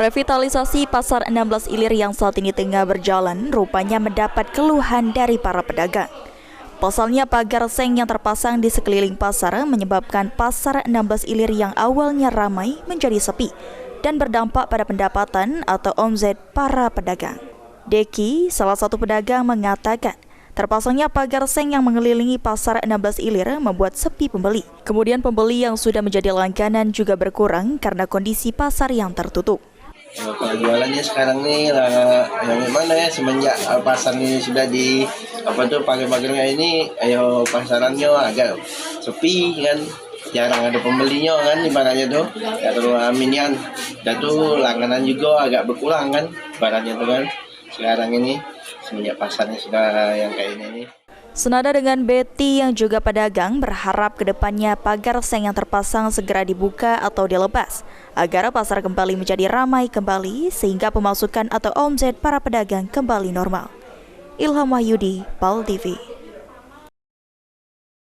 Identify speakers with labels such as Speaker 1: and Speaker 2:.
Speaker 1: Revitalisasi Pasar 16 Ilir yang saat ini tengah berjalan rupanya mendapat keluhan dari para pedagang. Pasalnya pagar seng yang terpasang di sekeliling pasar menyebabkan Pasar 16 Ilir yang awalnya ramai menjadi sepi dan berdampak pada pendapatan atau omzet para pedagang. Deki, salah satu pedagang, mengatakan terpasangnya pagar seng yang mengelilingi Pasar 16 Ilir membuat sepi pembeli. Kemudian pembeli yang sudah menjadi langganan juga berkurang karena kondisi pasar yang tertutup.
Speaker 2: Kalau jualannya sekarang nih lah, gimana ya, semenjak pasar ini sudah di pagar-pagarnya ini, pasarannya agak sepi kan, jarang ada pembelinya kan, ibaratnya tuh nggak terlalu aminian, dan tuh langganan juga agak berkurang kan, ibaratnya tuh kan sekarang ini semenjak pasarnya sudah yang kayak ini nih.
Speaker 1: Senada dengan Betty yang juga pedagang berharap kedepannya pagar seng yang terpasang segera dibuka atau dilepas agar pasar kembali menjadi ramai kembali sehingga pemasukan atau omzet para pedagang kembali normal. Ilham Wahyudi, PAL TV.